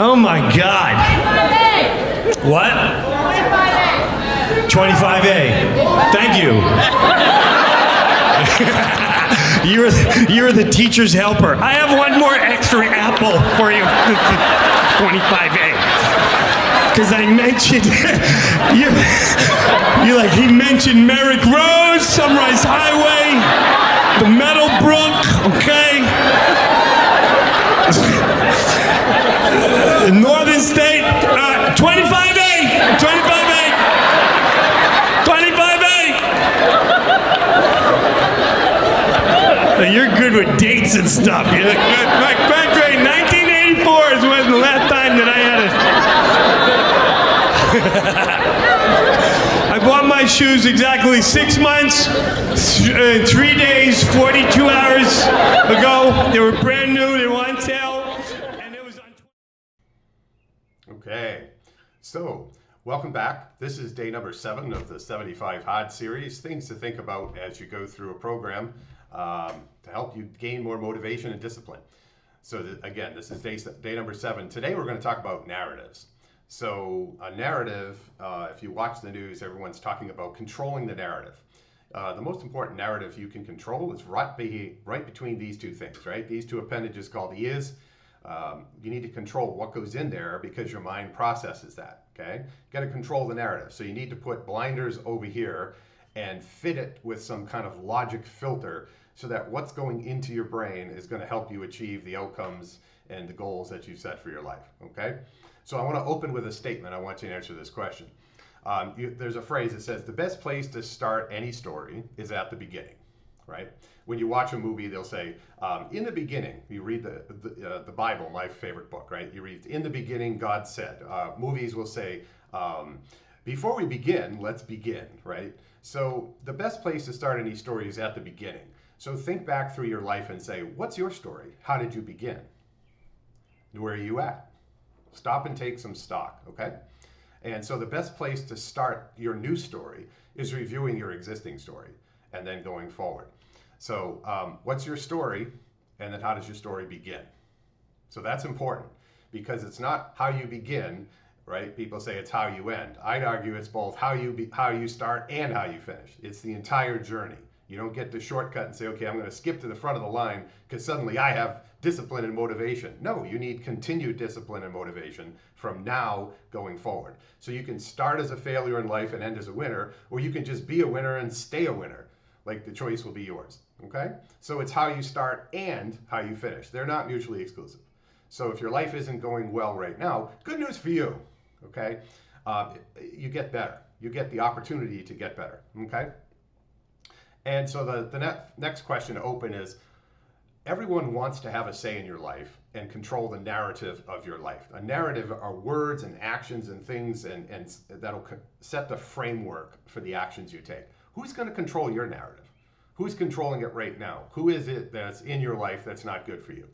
Oh my God. What? 25A. Thank you. You're the teacher's helper. I have one more extra apple for you. 25A. Because I mentioned, he mentioned Merrick Road, Sunrise Highway, the Meadow Brook, okay? Northern State, 25A, 25A, 25A. You're good with dates and stuff. You're like, graduated 1984 is when the last time that I had I bought my shoes exactly 6 months, 3 days, 42 hours ago. They were brand new, they were on sale, and it was on. Okay, so welcome back. This is day number 7 of the 75 Hard series. Things to think about as you go through a program to help you gain more motivation and discipline. So again, this is day number 7. Today we're going to talk about narratives. So a narrative, if you watch the news, everyone's talking about controlling the narrative. The most important narrative you can control is right between these two things, right? These two appendages called ears. You need to control what goes in there because your mind processes that, okay? You got to control the narrative. So you need to put blinders over here and fit it with some kind of logic filter so that what's going into your brain is going to help you achieve the outcomes and the goals that you've set for your life, okay? So I want to open with a statement. I want you to answer this question. There's a phrase that says, the best place to start any story is at the beginning, right? When you watch a movie, they'll say, in the beginning, you read the Bible, my favorite book, right? You read, in the beginning, God said. Movies will say, before we begin, let's begin, right? So the best place to start any story is at the beginning. So think back through your life and say, what's your story? How did you begin? Where are you at? Stop and take some stock, okay? And so the best place to start your new story is reviewing your existing story and then going forward. So what's your story, and then how does your story begin? So that's important because it's not how you begin, right? People say it's how you end. I'd argue it's both how you start and how you finish. It's the entire journey. You don't get the shortcut and say, okay, I'm going to skip to the front of the line because suddenly I have discipline and motivation. No, you need continued discipline and motivation from now going forward. So you can start as a failure in life and end as a winner, or you can just be a winner and stay a winner. Like, the choice will be yours, okay? So it's how you start and how you finish. They're not mutually exclusive. So if your life isn't going well right now, good news for you, okay? You get better. You get the opportunity to get better, okay? And so the next question to open is, everyone wants to have a say in your life and control the narrative of your life. A narrative are words and actions and things and that'll set the framework for the actions you take. Who's going to control your narrative? Who's controlling it right now? Who is it that's in your life that's not good for you?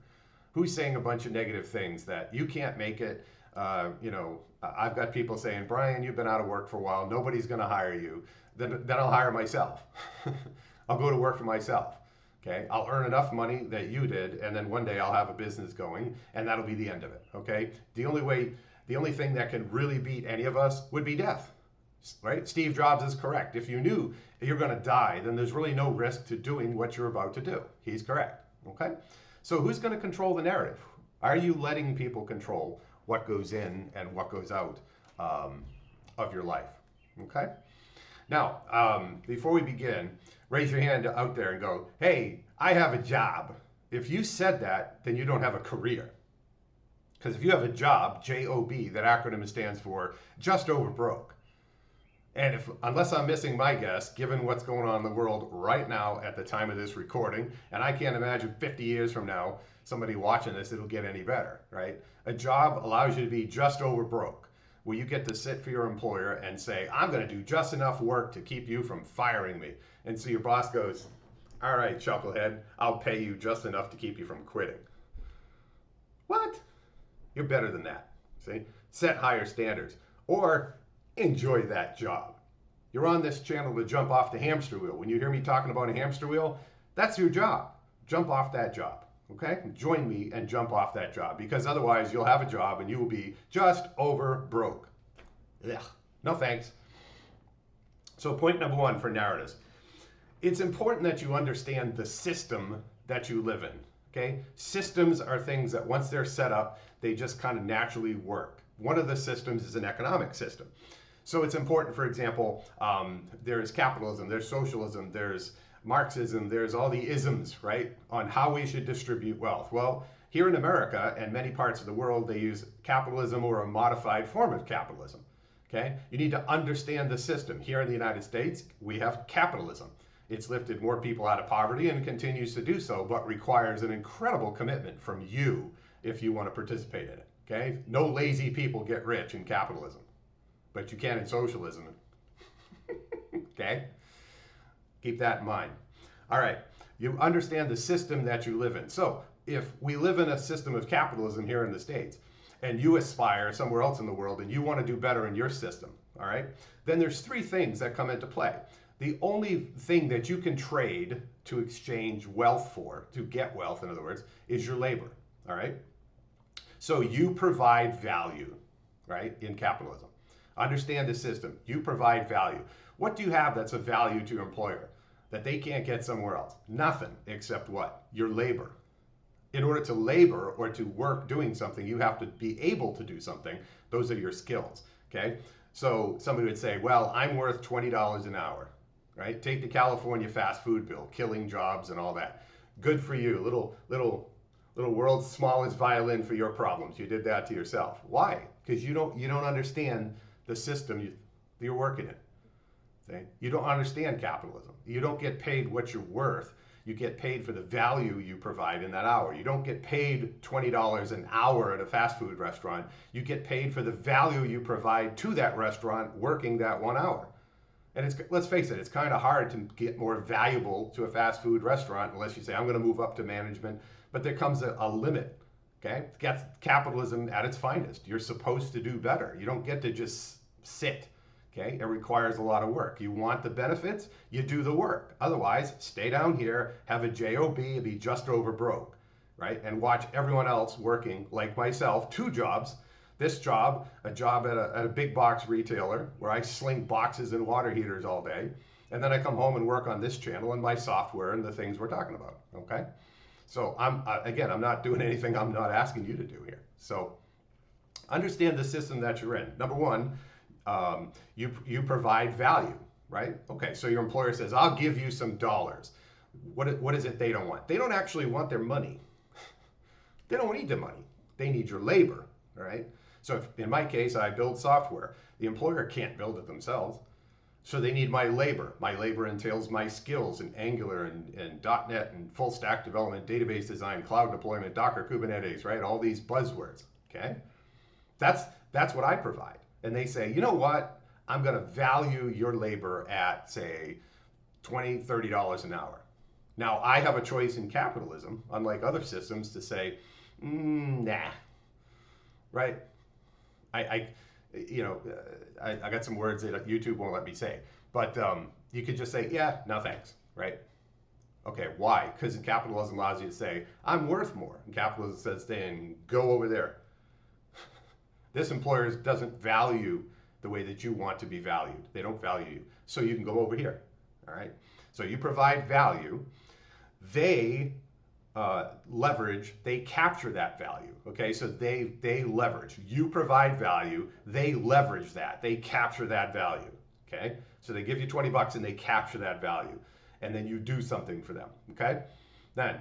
Who's saying a bunch of negative things that you can't make it? I've got people saying, Brian, you've been out of work for a while. Nobody's going to hire you. Then I'll hire myself. I'll go to work for myself. Okay, I'll earn enough money that you did, and then one day I'll have a business going, and that'll be the end of it. Okay, the only thing that can really beat any of us would be death, right? Steve Jobs is correct. If you knew you're going to die, then there's really no risk to doing what you're about to do. He's correct. Okay, so who's going to control the narrative? Are you letting people control what goes in and what goes out of your life? Okay. Now, before we begin, raise your hand out there and go, hey, I have a job. If you said that, then you don't have a career. Because if you have a job, J-O-B, that acronym stands for just over broke. And unless I'm missing my guess, given what's going on in the world right now at the time of this recording, and I can't imagine 50 years from now, somebody watching this, it'll get any better, right? A job allows you to be just over broke, where you get to sit for your employer and say, I'm going to do just enough work to keep you from firing me. And so your boss goes, all right, chucklehead, I'll pay you just enough to keep you from quitting. What? You're better than that, see? Set higher standards, or enjoy that job. You're on this channel to jump off the hamster wheel. When you hear me talking about a hamster wheel, that's your job. Jump off that job, Okay? Join me and jump off that job, because otherwise you'll have a job and you will be just over broke. Ugh. No thanks. So point number one for narratives. It's important that you understand the system that you live in. Okay? Systems are things that once they're set up, they just kind of naturally work. One of the systems is an economic system. So it's important, for example, there's capitalism, there's socialism, there's Marxism, there's all the isms, right, on how we should distribute wealth. Well, here in America and many parts of the world, they use capitalism or a modified form of capitalism. Okay? You need to understand the system. Here in the United States, we have capitalism. It's lifted more people out of poverty and continues to do so, but requires an incredible commitment from you if you want to participate in it. Okay? No lazy people get rich in capitalism, but you can in socialism. Okay? Keep that in mind. All right, you understand the system that you live in. So if we live in a system of capitalism here in the States, and you aspire somewhere else in the world and you want to do better in your system, all right, then there's three things that come into play. The only thing that you can trade to exchange wealth for, to get wealth, in other words, is your labor, all right? So you provide value, right, in capitalism. Understand the system. You provide value. What do you have that's of value to your employer that they can't get somewhere else? Nothing except what? Your labor. In order to labor or to work doing something, you have to be able to do something. Those are your skills, okay? So somebody would say, well, I'm worth $20 an hour, right? Take the California fast food bill, killing jobs and all that. Good for you, little world's smallest violin for your problems. You did that to yourself. Why? Because you don't understand the system you're working in. See? You don't understand capitalism. You don't get paid what you're worth. You get paid for the value you provide in that hour. You don't get paid $20 an hour at a fast food restaurant. You get paid for the value you provide to that restaurant working that 1 hour. And let's face it, it's kind of hard to get more valuable to a fast food restaurant unless you say, I'm going to move up to management. But there comes a limit, okay? That's capitalism at its finest. You're supposed to do better. You don't get to just sit, okay? It requires a lot of work. You want the benefits, you do the work. Otherwise, stay down here, have a job, be just over broke, right? And watch everyone else working, like myself, 2 jobs. This job, a job at a big box retailer where I sling boxes and water heaters all day. And then I come home and work on this channel and my software and the things we're talking about, okay? So I'm not doing anything I'm not asking you to do here. So understand the system that you're in. Number one, you provide value, right? Okay, so your employer says, I'll give you some dollars. What is it they don't want? They don't actually want their money. They don't need the money. They need your labor, all right? So if, in my case, I build software. The employer can't build it themselves. So they need my labor. My labor entails my skills in Angular and .NET and full stack development, database design, cloud deployment, Docker, Kubernetes, right? All these buzzwords, okay? That's what I provide. And they say, you know what? I'm gonna value your labor at, say, $20, $30 an hour. Now, I have a choice in capitalism, unlike other systems, to say, nah, right? I got some words that YouTube won't let me say, but you could just say, yeah, no thanks, right? Okay, why? Because capitalism allows you to say, I'm worth more. And capitalism says, then go over there. This employer doesn't value the way that you want to be valued. They don't value you. So you can go over here, all right? So you provide value. They leverage, they capture that value, okay? So they leverage. You provide value, they leverage that. They capture that value, okay? So they give you 20 bucks and they capture that value. And then you do something for them, okay? Then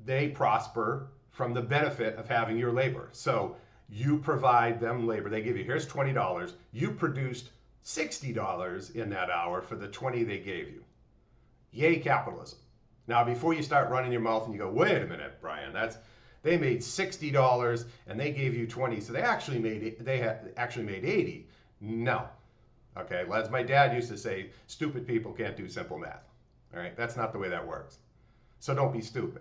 they prosper from the benefit of having your labor. So you provide them labor. They give you, here's $20. You produced $60 in that hour for the 20 they gave you. Yay, capitalism. Now, before you start running your mouth and you go, wait a minute, Brian, they made $60 and they gave you 20, so they actually made 80. No. Okay, as my dad used to say, stupid people can't do simple math. All right, that's not the way that works. So don't be stupid.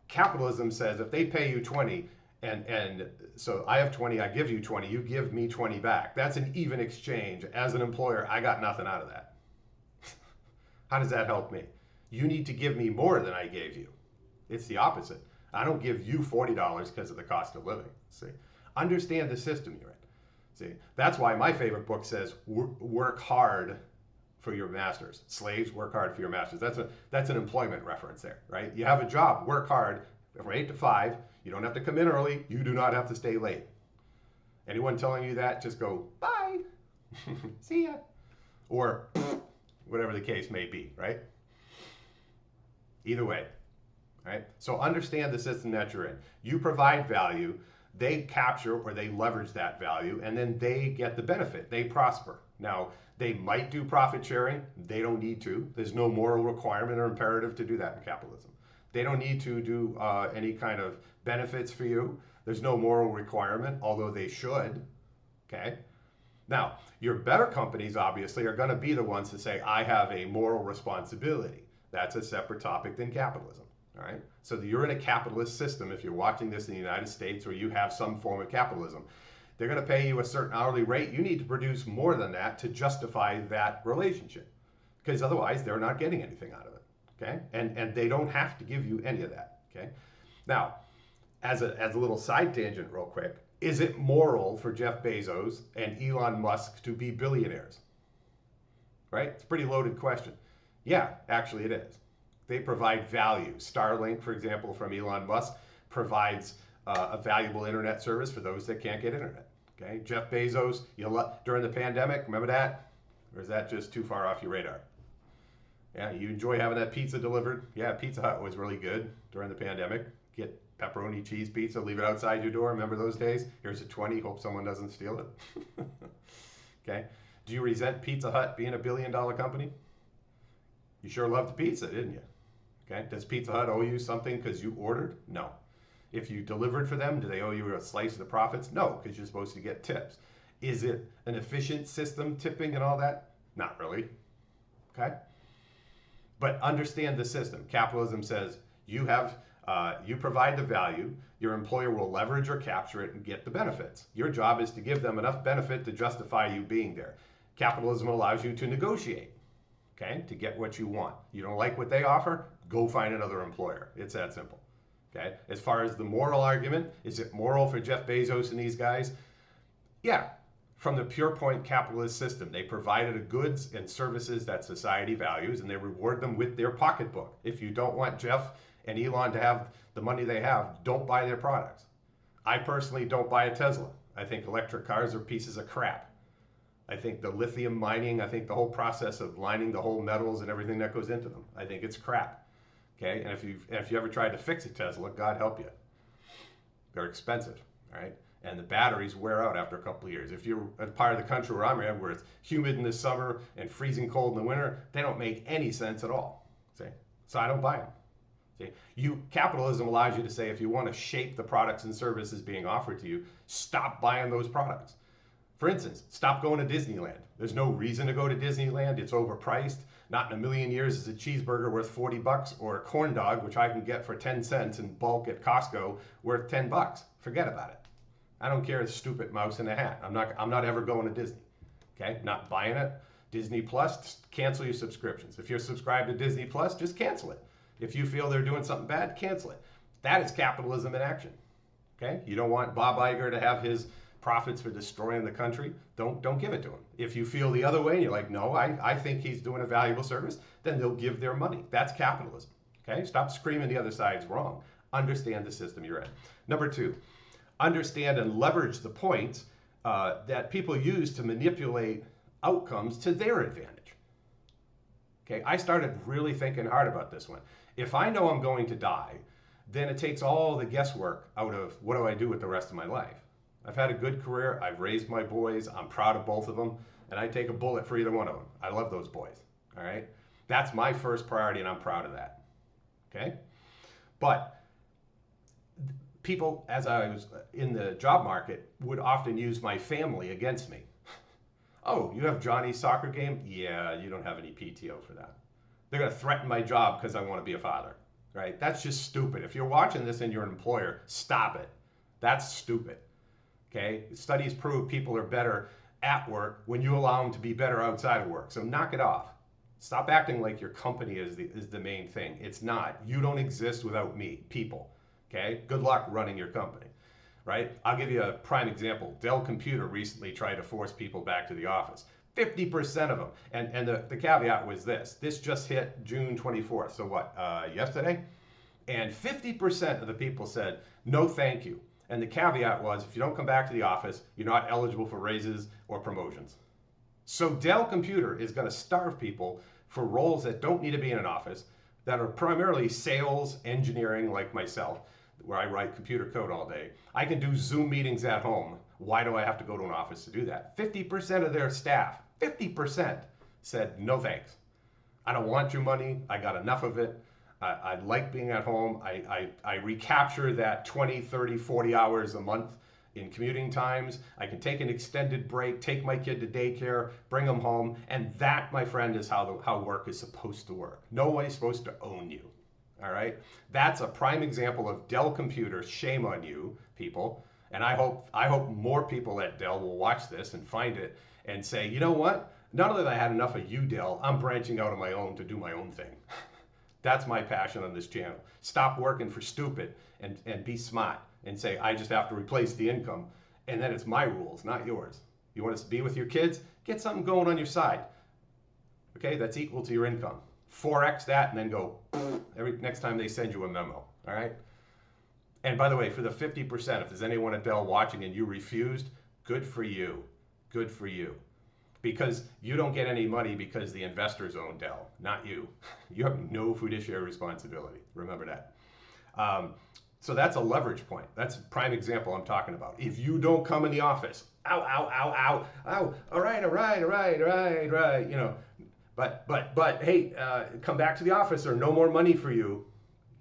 Capitalism says if they pay you 20, and so I have 20, I give you 20, you give me 20 back. That's an even exchange. As an employer, I got nothing out of that. How does that help me? You need to give me more than I gave you. It's the opposite. I don't give you $40 because of the cost of living. See, understand the system you're in. See, that's why my favorite book says work hard for your masters. Slaves, work hard for your masters. That's an employment reference there, right? You have a job, work hard from 8 to 5. You don't have to come in early. You do not have to stay late. Anyone telling you that, just go, bye, see ya, or whatever the case may be, right? Either way, right? So understand the system that you're in. You provide value, they capture or they leverage that value, and then they get the benefit. They prosper. Now, they might do profit sharing. They don't need to. There's no moral requirement or imperative to do that in capitalism. They don't need to do any kind of benefits for you. There's no moral requirement, although they should, okay? Now, your better companies obviously are gonna be the ones to say, I have a moral responsibility. That's a separate topic than capitalism, all right? So you're in a capitalist system if you're watching this in the United States or you have some form of capitalism. They're gonna pay you a certain hourly rate. You need to produce more than that to justify that relationship, because otherwise they're not getting anything out of it, okay? And they don't have to give you any of that, okay? Now, as a little side tangent real quick, is it moral for Jeff Bezos and Elon Musk to be billionaires? Right? It's a pretty loaded question. Yeah, actually it is. They provide value. Starlink, for example, from Elon Musk, provides a valuable internet service for those that can't get internet. Okay, Jeff Bezos, during the pandemic, remember that? Or is that just too far off your radar? Yeah, you enjoy having that pizza delivered? Yeah, Pizza Hut was really good during the pandemic. Get pepperoni cheese pizza, leave it outside your door. Remember those days? Here's a 20, hope someone doesn't steal it. Okay, do you resent Pizza Hut being a $1 billion company? You sure loved the pizza, didn't you? Okay, does Pizza Hut owe you something because you ordered? No. If you delivered for them, do they owe you a slice of the profits? No, because you're supposed to get tips. Is it an efficient system, tipping and all that? Not really, okay? But understand the system. Capitalism says you provide the value, your employer will leverage or capture it and get the benefits. Your job is to give them enough benefit to justify you being there. Capitalism allows you to negotiate, okay, to get what you want. You don't like what they offer? Go find another employer. It's that simple. Okay. As far as the moral argument, is it moral for Jeff Bezos and these guys? Yeah. From the pure point capitalist system, they provided goods and services that society values, and they reward them with their pocketbook. If you don't want Jeff and Elon to have the money they have, don't buy their products. I personally don't buy a Tesla. I think electric cars are pieces of crap. I think the lithium mining, I think the whole process of lining the whole metals and everything that goes into them, I think it's crap. Okay, and if you ever tried to fix a Tesla, God help you. They're expensive, all right? And the batteries wear out after a couple of years. If you're a part of the country where I'm at, where it's humid in the summer and freezing cold in the winter, they don't make any sense at all. See? So I don't buy them. See? Capitalism allows you to say, if you want to shape the products and services being offered to you, stop buying those products. For instance, stop going to Disneyland. There's no reason to go to Disneyland. It's overpriced. Not in a million years is a cheeseburger worth $40 or a corn dog, which I can get for 10 cents in bulk at Costco, worth $10. Forget about it. I don't care, a stupid mouse in a hat. I'm not ever going to Disney. Okay, not buying it. Disney Plus, cancel your subscriptions. If you're subscribed to Disney Plus, just cancel it. If you feel they're doing something bad, cancel it. That is capitalism in action. Okay, you don't want Bob Iger to have his profits for destroying the country, don't give it to him. If you feel the other way and you're like, no, I think he's doing a valuable service, then they'll give their money. That's capitalism. Okay, stop screaming the other side's wrong. Understand the system you're in. Number 2, understand and leverage the points that people use to manipulate outcomes to their advantage. Okay, I started really thinking hard about this one. If I know I'm going to die, then it takes all the guesswork out of what do I do with the rest of my life. I've had a good career. I've raised my boys. I'm proud of both of them. And I take a bullet for either one of them. I love those boys. All right. That's my first priority, and I'm proud of that. Okay. But people, as I was in the job market, would often use my family against me. Oh, you have Johnny's soccer game? Yeah, you don't have any PTO for that. They're going to threaten my job because I want to be a father. Right. That's just stupid. If you're watching this and you're an employer, stop it. That's stupid. Okay, studies prove people are better at work when you allow them to be better outside of work. So knock it off. Stop acting like your company is the main thing. It's not. You don't exist without me, people. Okay, good luck running your company, right? I'll give you a prime example. Dell Computer recently tried to force people back to the office. 50% of them, and the caveat was this. This just hit June 24th, so what, yesterday? And 50% of the people said, no thank you. And the caveat was, if you don't come back to the office, you're not eligible for raises or promotions. So Dell Computer is going to starve people for roles that don't need to be in an office, that are primarily sales, engineering, like myself, where I write computer code all day. I can do Zoom meetings at home. Why do I have to go to an office to do that? 50% of their staff, 50% said, no thanks. I don't want your money. I got enough of it. I like being at home. I recapture that 20, 30, 40 hours a month in commuting times. I can take an extended break, take my kid to daycare, bring them home. And that, my friend, is how work is supposed to work. Nobody's supposed to own you. All right? That's a prime example of Dell Computer. Shame on you, people. And I hope more people at Dell will watch this and find it and say, you know what? Not only have I had enough of you, Dell, I'm branching out on my own to do my own thing. That's my passion on this channel. Stop working for stupid and be smart and say, I just have to replace the income. And then it's my rules, not yours. You want to be with your kids? Get something going on your side. Okay, that's equal to your income. 4x that and then go next time they send you a memo. All right? And by the way, for the 50%, if there's anyone at Dell watching and you refused, good for you. Good for you. Because you don't get any money because the investors own Dell, not you. You have no fiduciary responsibility. Remember that. So that's a leverage point. That's a prime example I'm talking about. If you don't come in the office, ow, ow, ow, ow, ow, all right, you know, but hey, come back to the office or no more money for you.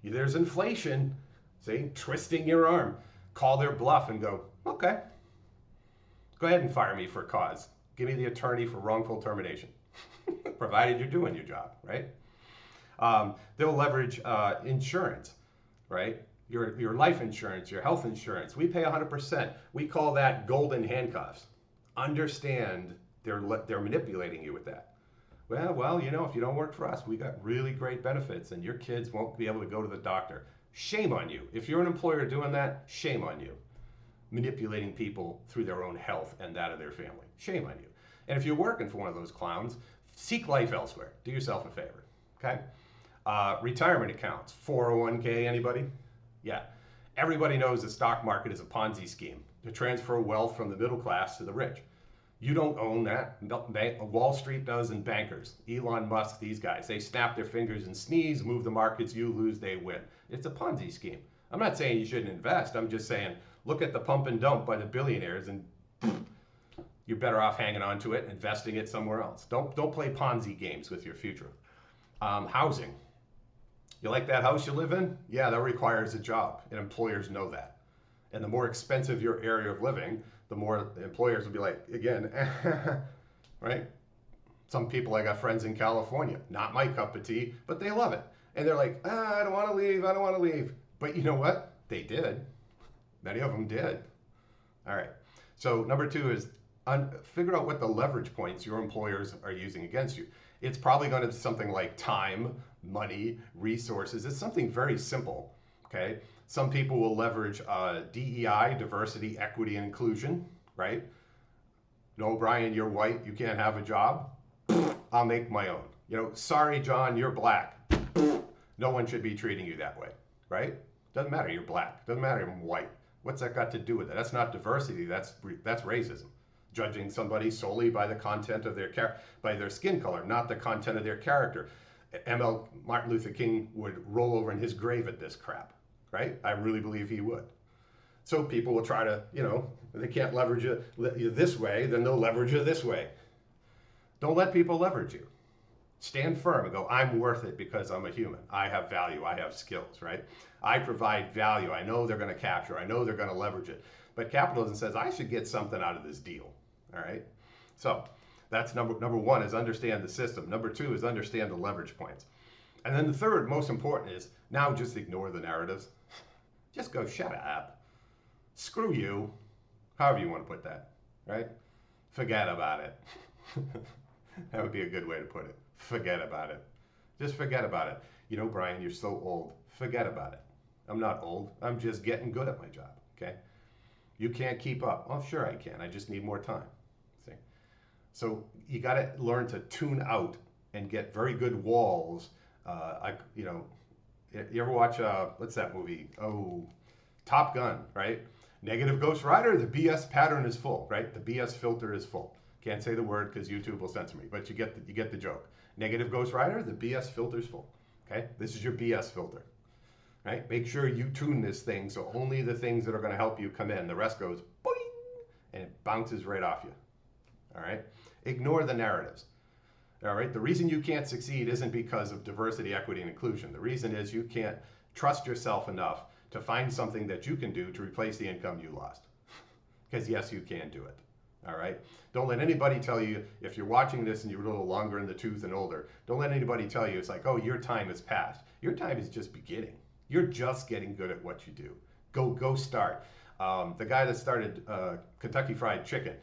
There's inflation, see, twisting your arm. Call their bluff and go, okay, go ahead and fire me for cause. Give me the attorney for wrongful termination, provided you're doing your job, right? They'll leverage insurance, right? Your life insurance, your health insurance. We pay 100%. We call that golden handcuffs. Understand they're manipulating you with that. Well, you know, if you don't work for us, we got really great benefits and your kids won't be able to go to the doctor. Shame on you. If you're an employer doing that, shame on you. Manipulating people through their own health and that of their family. Shame on you. And if you're working for one of those clowns, seek life elsewhere. Do yourself a favor, okay? Retirement accounts, 401k, anybody? Yeah. Everybody knows the stock market is a Ponzi scheme to transfer wealth from the middle class to the rich. You don't own that. Wall Street does and bankers. Elon Musk, these guys. They snap their fingers and sneeze, move the markets, you lose, they win. It's a Ponzi scheme. I'm not saying you shouldn't invest. I'm just saying look at the pump and dump by the billionaires and you're better off hanging on to it, investing it somewhere else. Don't play Ponzi games with your future. Housing. You like that house you live in? Yeah, that requires a job, and employers know that. And the more expensive your area of living, the more the employers will be like, again, right? Some people, I got friends in California, not my cup of tea, but they love it. And they're like, I don't want to leave, I don't want to leave. But you know what? They did. Many of them did. All right. So number 2 is figure out what the leverage points your employers are using against you. It's probably going to be something like time, money, resources. It's something very simple, okay? Some people will leverage DEI, diversity, equity, and inclusion, right? No, Brian, you're white, you can't have a job. I'll make my own. You know, sorry, John, you're black. No one should be treating you that way, right? Doesn't matter, you're black. Doesn't matter, I'm white. What's that got to do with it? That's not diversity, that's racism. Judging somebody solely by the content of by their skin color, not the content of their character. Martin Luther King would roll over in his grave at this crap, right? I really believe he would. So people will try to, you know, they can't leverage you this way, then they'll leverage you this way. Don't let people leverage you. Stand firm and go, I'm worth it because I'm a human. I have value, I have skills, right? I provide value. I know they're going to capture, I know they're going to leverage it. But capitalism says I should get something out of this deal, all right? So that's number 1 is understand the system. Number 2 is understand the leverage points. And then the third, most important, is now just ignore the narratives. Just go, shut up. Screw you. However you want to put that, right? Forget about it. That would be a good way to put it. Forget about it. Just forget about it. You know, Brian, you're so old. Forget about it. I'm not old. I'm just getting good at my job. Okay. You can't keep up. Oh, sure I can. I just need more time. See? So you got to learn to tune out and get very good walls. You ever watch, what's that movie? Oh, Top Gun, right? Negative Ghost Rider, the BS pattern is full, right? The BS filter is full. Can't say the word because YouTube will censor me, but you get the joke. Negative Ghost Rider, the BS filter is full. Okay, this is your BS filter, right? Make sure you tune this thing so only the things that are going to help you come in. The rest goes boing, and it bounces right off you. All right, ignore the narratives. All right, the reason you can't succeed isn't because of diversity, equity, and inclusion. The reason is you can't trust yourself enough to find something that you can do to replace the income you lost. Because yes, you can do it. All right. Don't let anybody tell you, if you're watching this and you're a little longer in the tooth and older, don't let anybody tell you it's like, oh, your time is past. Your time is just beginning. You're just getting good at what you do. Go start. The guy that started Kentucky Fried Chicken,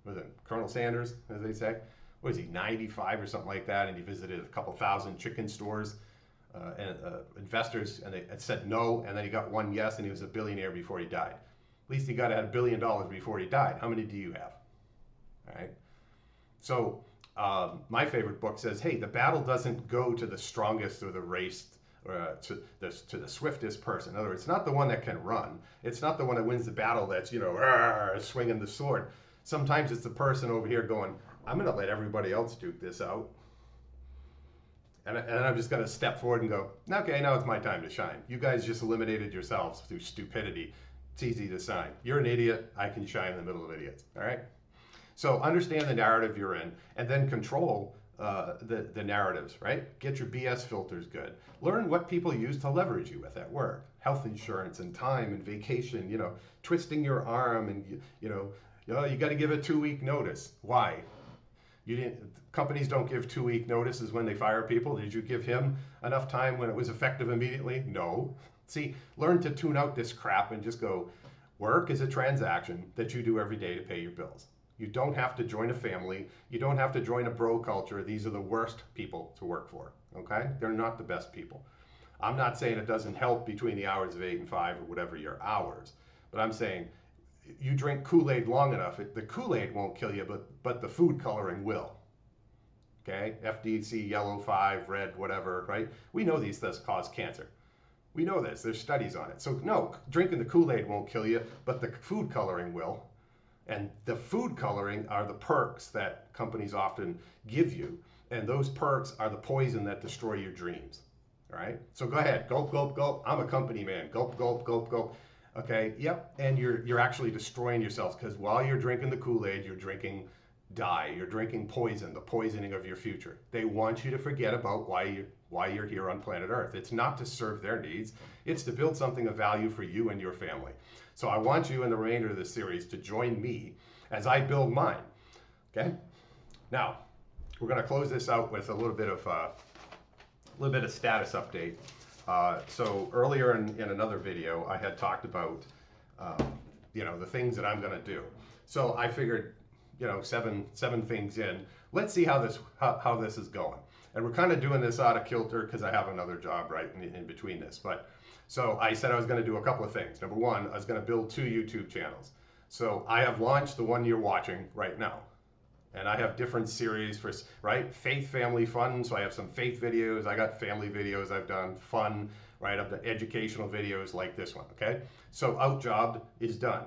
was it Colonel Sanders, as they say? What was he, 95 or something like that? And he visited a couple thousand chicken stores and investors, and they said no, and then he got one yes, and he was a billionaire before he died. At least he got $1 billion before he died. How many do you have? All right. So my favorite book says, hey, the battle doesn't go to the strongest or the race to the swiftest person. In other words, it's not the one that can run. It's not the one that wins the battle that's, swinging the sword. Sometimes it's the person over here going, I'm going to let everybody else duke this out. And I'm just going to step forward and go, okay, now it's my time to shine. You guys just eliminated yourselves through stupidity. It's easy to shine. You're an idiot. I can shine in the middle of idiots. All right? So understand the narrative you're in, and then control the narratives, right? Get your BS filters good. Learn what people use to leverage you with at work. Health insurance and time and vacation, twisting your arm and, you got to give a 2-week notice. Why? Companies don't give 2-week notices when they fire people. Did you give him enough time when it was effective immediately? No. See, learn to tune out this crap and just go, work is a transaction that you do every day to pay your bills. You don't have to join a family. You don't have to join a bro culture. These are the worst people to work for, okay? They're not the best people. I'm not saying it doesn't help between the hours of 8 and 5 or whatever your hours, but I'm saying you drink Kool-Aid long enough, the Kool-Aid won't kill you, but the food coloring will. Okay, FDC, yellow 5, red, whatever, right? We know these things cause cancer. We know this, there's studies on it. So no, drinking the Kool-Aid won't kill you, but the food coloring will. And the food coloring are the perks that companies often give you. And those perks are the poison that destroy your dreams. All right, so go ahead, gulp, gulp, gulp. I'm a company man, gulp, gulp, gulp, gulp. Okay, yep, and you're actually destroying yourselves because while you're drinking the Kool-Aid, you're drinking dye, you're drinking poison, the poisoning of your future. They want you to forget about why you're here on planet Earth. It's not to serve their needs, it's to build something of value for you and your family. So I want you in the remainder of this series to join me as I build mine, okay? Now, we're gonna close this out with a little bit of status update. So earlier in another video, I had talked about, the things that I'm going to do. So I figured, seven things in. Let's see how this is going. And we're kind of doing this out of kilter because I have another job right in between this. But so I said I was going to do a couple of things. Number one, I was going to build 2 YouTube channels. So I have launched the one you're watching right now. And I have different series for, right? Faith, family, fun. So I have some faith videos. I got family videos I've done, fun, right? I've done educational videos like this one, okay? So OutJobbed is done.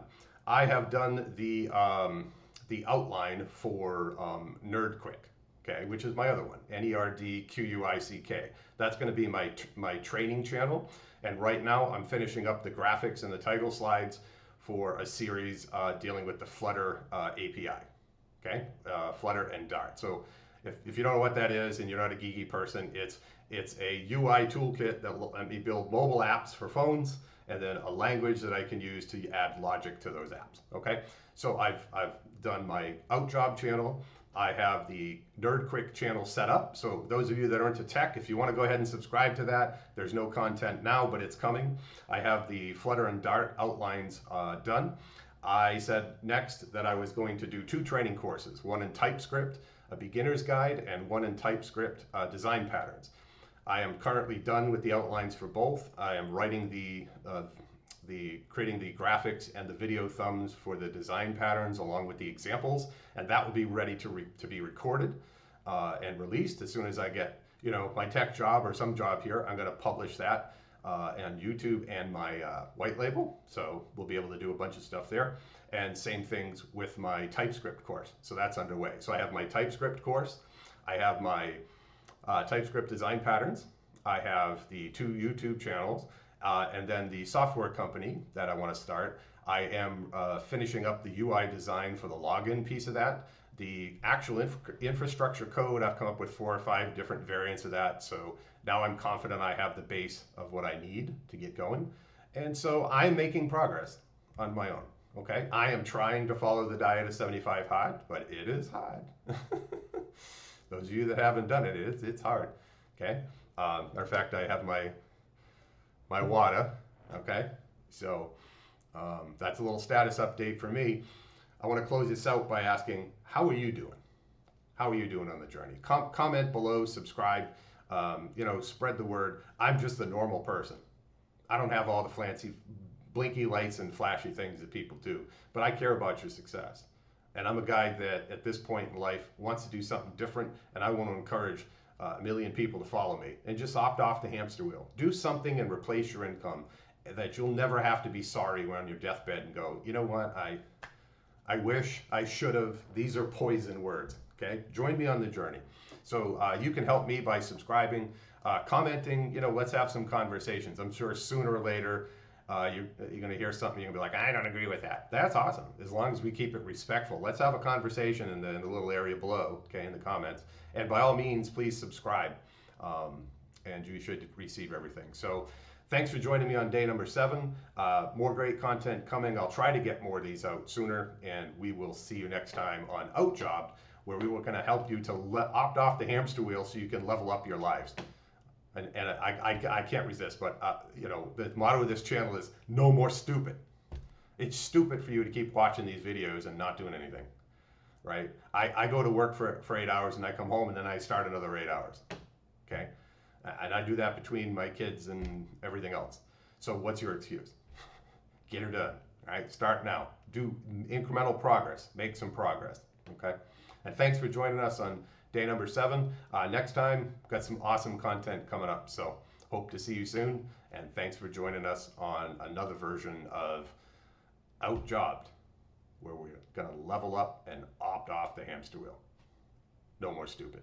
I have done the outline for NerdQuick, okay? Which is my other one, NERDQUICK. That's gonna be my training channel. And right now I'm finishing up the graphics and the title slides for a series dealing with the Flutter API. Okay, Flutter and Dart. So if you don't know what that is and you're not a geeky person, it's a UI toolkit that will let me build mobile apps for phones and then a language that I can use to add logic to those apps. Okay, so I've done my OutJobbed channel. I have the NerdQuick channel set up. So those of you that are into tech, if you want to go ahead and subscribe to that, there's no content now, but it's coming. I have the Flutter and Dart outlines done. I said next that I was going to do 2 training courses, one in TypeScript, a beginner's guide, and one in TypeScript design patterns. I am currently done with the outlines for both. I am writing creating the graphics and the video thumbs for the design patterns along with the examples, and that will be ready to be recorded and released as soon as I get, you know, my tech job or some job here. I'm going to publish that on YouTube and my white label, so we'll be able to do a bunch of stuff there. And same things with my TypeScript course, so that's underway. So I have my TypeScript course, I have my TypeScript design patterns, I have the 2 YouTube channels, and then the software company that I want to start. I am finishing up the UI design for the login piece of that. The actual infrastructure code, I've come up with 4 or 5 different variants of that. So now I'm confident I have the base of what I need to get going. And so I'm making progress on my own. Okay, I am trying to follow the diet of 75 hard, but it is hard. Those of you that haven't done it, it's hard. Okay, matter of fact, I have my water. Okay, so that's a little status update for me. I want to close this out by asking, how are you doing? How are you doing on the journey? Comment below, subscribe, you know, spread the word. I'm just a normal person. I don't have all the fancy blinky lights and flashy things that people do, but I care about your success. And I'm a guy that at this point in life wants to do something different, and I want to encourage a million people to follow me and just opt off the hamster wheel. Do something and replace your income that you'll never have to be sorry when on your deathbed and go, you know what, I wish I should have. These are poison words. Okay, join me on the journey. So you can help me by subscribing, commenting. You know, let's have some conversations. I'm sure sooner or later you're going to hear something. You're going to be like, I don't agree with that. That's awesome, as long as we keep it respectful. Let's have a conversation in the little area below, okay, in the comments. And by all means, please subscribe, and you should receive everything. So thanks for joining me on day number 7. More great content coming. I'll try to get more of these out sooner, and we will see you next time on OutJobbed, where we were going to help you to opt off the hamster wheel so you can level up your lives. And I can't resist, but you know, the motto of this channel is no more stupid. It's stupid for you to keep watching these videos and not doing anything, right? I go to work for 8 hours and I come home and then I start another 8 hours, okay? And I do that between my kids and everything else. So what's your excuse? Get her done, all right? Start now. Do incremental progress. Make some progress, okay? And thanks for joining us on day number 7. Next time, got some awesome content coming up. So hope to see you soon. And thanks for joining us on another version of OutJobbed, where we're going to level up and opt off the hamster wheel. No more stupid.